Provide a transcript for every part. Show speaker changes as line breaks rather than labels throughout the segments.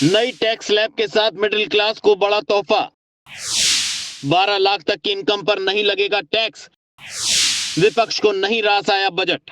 नई tax slab के साथ मिडिल क्लास को बड़ा तोहफा। 12 लाख तक की इनकम पर नहीं लगेगा टैक्स। विपक्ष को नहीं रास आया बजट।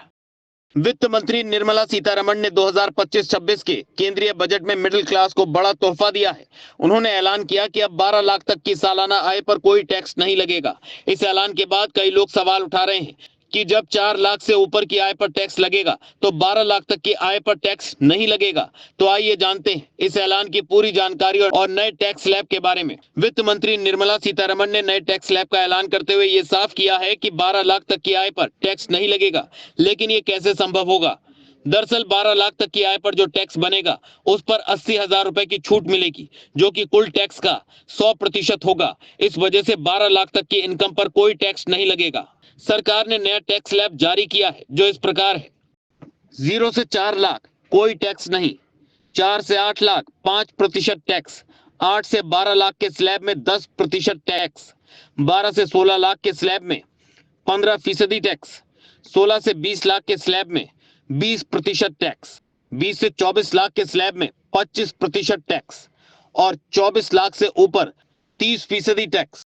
वित्त मंत्री निर्मला सीतारमण ने 2025-26 के केंद्रीय बजट में मिडिल क्लास को बड़ा तोहफा दिया है। उन्होंने ऐलान किया कि अब 12 लाख तक की सालाना आय पर कोई टैक्स नहीं लगेगा। इस ऐलान के बाद कई लोग सवाल उठा रहे हैं कि जब 4 लाख से ऊपर की आय पर टैक्स लगेगा तो 12 लाख तक की आय पर टैक्स नहीं लगेगा। तो आइए जानते हैं इस ऐलान की पूरी जानकारी और नए टैक्स स्लैब के बारे में। वित्त मंत्री निर्मला सीतारमण ने नए टैक्स स्लैब का ऐलान करते हुए ये साफ किया है कि 12 लाख तक की आय पर टैक्स नहीं लगेगा। लेकिन ये कैसे संभव होगा? दरअसल 12 लाख तक की आय पर जो टैक्स बनेगा उस पर 80,000 रुपए की छूट मिलेगी, जो कि कुल टैक्स का 100% होगा। इस वजह से 12 लाख तक की इनकम पर कोई टैक्स नहीं लगेगा। सरकार ने नया टैक्स स्लैब जारी किया है जो इस प्रकार है। 0 से 4 लाख कोई टैक्स नहीं। 4 से 8 लाख 5% टैक्स। 8 से 12 लाख के स्लैब में 10% टैक्स। 12 से 16 लाख के स्लैब में 15% टैक्स। 16 से 20 लाख के स्लैब में 20% टैक्स। 20 से 24 लाख के स्लैब में 25% टैक्स और 24 लाख से ऊपर 30% टैक्स।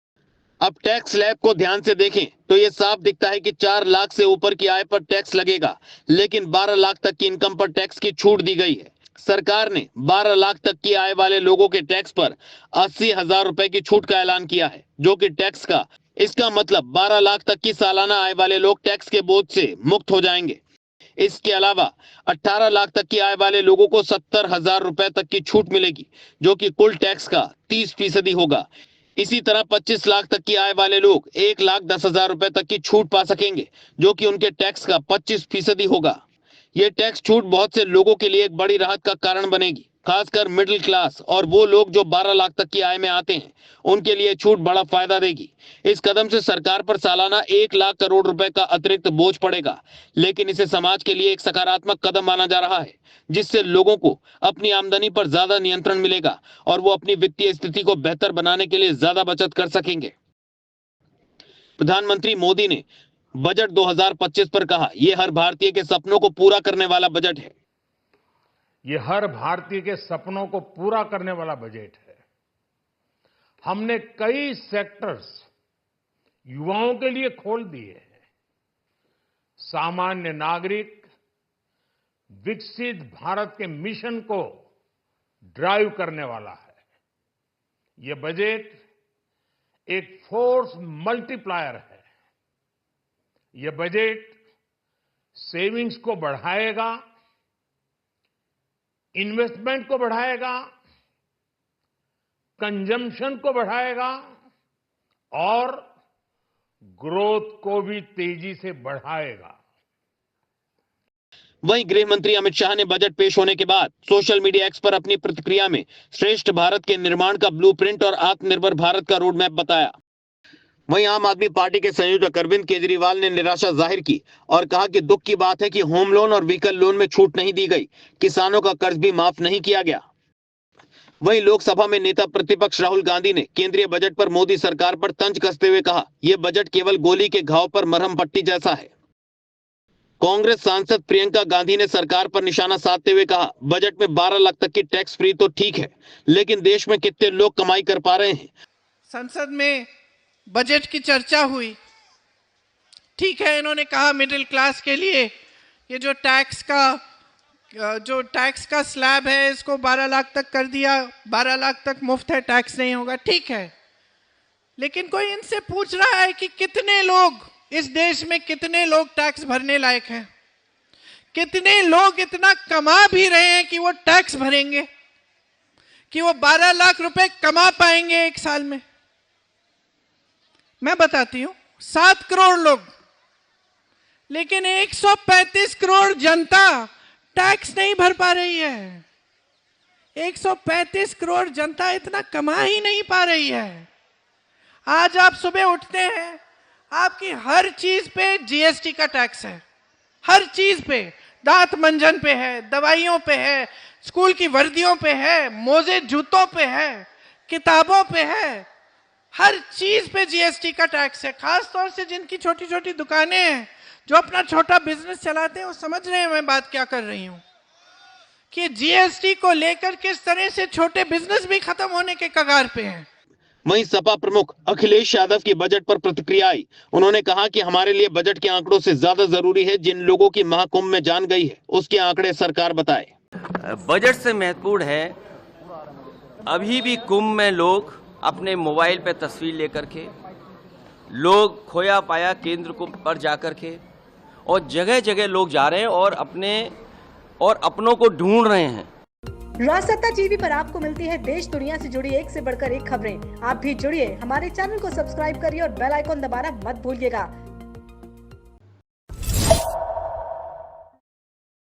अब टैक्स स्लैब को ध्यान से देखें तो यह साफ दिखता है कि 4 लाख से ऊपर की आय पर टैक्स लगेगा, लेकिन 12 लाख तक की इनकम पर टैक्स की छूट दी गई है। सरकार ने 12 लाख तक की आय वाले लोगों के टैक्स पर 80,000 रुपए की छूट का ऐलान किया है, जो कि टैक्स का इसका मतलब 12 लाख तक की सालाना आय वाले लोग टैक्स के बोझ से मुक्त हो जाएंगे। इसके अलावा 18 लाख तक की आय वाले लोगों को 70,000 रुपए तक की छूट मिलेगी, जो कि कुल टैक्स का 30% होगा। इसी तरह 25 लाख तक की आय वाले लोग 1,10,000 रुपए तक की छूट पा सकेंगे, जो कि उनके टैक्स का 25% होगा। ये टैक्स छूट बहुत से लोगों के लिए एक बड़ी राहत का कारण बनेगी, खासकर मिडिल क्लास और वो लोग जो 12 लाख तक की आय में आते हैं, उनके लिए छूट बड़ा फायदा देगी। इस कदम से सरकार पर सालाना 1 लाख करोड़ रुपए का अतिरिक्त बोझ पड़ेगा, लेकिन इसे समाज के लिए एक सकारात्मक कदम माना जा रहा है, जिससे लोगों को अपनी आमदनी पर ज्यादा नियंत्रण मिलेगा और वो अपनी वित्तीय स्थिति को बेहतर बनाने के लिए ज्यादा बचत कर सकेंगे। प्रधानमंत्री मोदी ने बजट 2025 पर कहा, यह हर भारतीय के सपनों को पूरा करने वाला बजट है।
ये हर भारतीय के सपनों को पूरा करने वाला बजट है। हमने कई सेक्टर्स युवाओं के लिए खोल दिए हैं। सामान्य नागरिक विकसित भारत के मिशन को ड्राइव करने वाला है। ये बजट एक फोर्स मल्टीप्लायर है। ये बजट सेविंग्स को बढ़ाएगा, इन्वेस्टमेंट को बढ़ाएगा, कंजम्पशन को बढ़ाएगा और ग्रोथ को भी तेजी से बढ़ाएगा।
वहीं गृह मंत्री अमित शाह ने बजट पेश होने के बाद सोशल मीडिया एक्स पर अपनी प्रतिक्रिया में श्रेष्ठ भारत के निर्माण का ब्लूप्रिंट और आत्मनिर्भर भारत का रोड मैप बताया। वहीं आम आदमी पार्टी के संयोजक अरविंद केजरीवाल ने निराशा जाहिर की और कहा कि दुख की बात है कि होम लोन और व्हीकल लोन में छूट नहीं दी गई, किसानों का कर्ज भी माफ नहीं किया गया। वहीं लोकसभा में नेता प्रतिपक्ष राहुल गांधी ने केंद्रीय बजट पर मोदी सरकार पर तंज कसते हुए कहा, यह बजट केवल गोली के घाव पर मरहम पट्टी जैसा है। कांग्रेस सांसद प्रियंका गांधी ने सरकार पर निशाना साधते हुए कहा, बजट में 12 लाख तक की टैक्स फ्री तो ठीक है, लेकिन देश में कितने लोग कमाई कर पा रहे हैं?
संसद में बजट की चर्चा हुई, ठीक है, इन्होंने कहा मिडिल क्लास के लिए ये जो टैक्स का स्लैब है इसको 12 लाख तक कर दिया, 12 लाख तक मुफ्त है, टैक्स नहीं होगा, ठीक है। लेकिन कोई इनसे पूछ रहा है कि कितने लोग इस देश में, कितने लोग टैक्स भरने लायक हैं? कितने लोग इतना कमा भी रहे हैं कि वो टैक्स भरेंगे, कि वो 12 लाख रुपए कमा पाएंगे एक साल में? मैं बताती हूं, 7 करोड़ लोग, लेकिन 135 करोड़ जनता टैक्स नहीं भर पा रही है। 135 करोड़ जनता इतना कमा ही नहीं पा रही है। आज आप सुबह उठते हैं, आपकी हर चीज पे जीएसटी का टैक्स है, हर चीज पे, दांत मंजन पे है, दवाइयों पे है, स्कूल की वर्दियों पे है, मोजे जूतों पे है, किताबों पे है, हर चीज पे जीएसटी का टैक्स है। खास तौर से जिनकी छोटी छोटी दुकानें हैं, जो अपना छोटा बिजनेस चलाते हैं, वो समझ रहे हैं मैं बात क्या कर रही हूं, कि जीएसटी को लेकर किस तरह से छोटे बिजनेस भी खत्म होने के कगार पे हैं।
वहीं सपा प्रमुख अखिलेश यादव की बजट पर प्रतिक्रिया आई। उन्होंने कहा कि हमारे लिए बजट के आंकड़ों से ज्यादा जरूरी है जिन लोगों की महाकुंभ में जान गई है उसके आंकड़े सरकार बताए।
बजट से महत्वपूर्ण है अभी भी कुंभ में लोग अपने मोबाइल पे तस्वीर लेकर के, लोग खोया पाया केंद्र को पर जाकर के, और जगह जगह लोग जा रहे हैं और अपनों को ढूंढ रहे हैं।
राजसत्ता टीवी पर आपको मिलती है देश दुनिया से जुड़ी एक से बढ़कर एक खबरें। आप भी जुड़िए, हमारे चैनल को सब्सक्राइब करिए और बेल आइकॉन दबाना मत भूलिएगा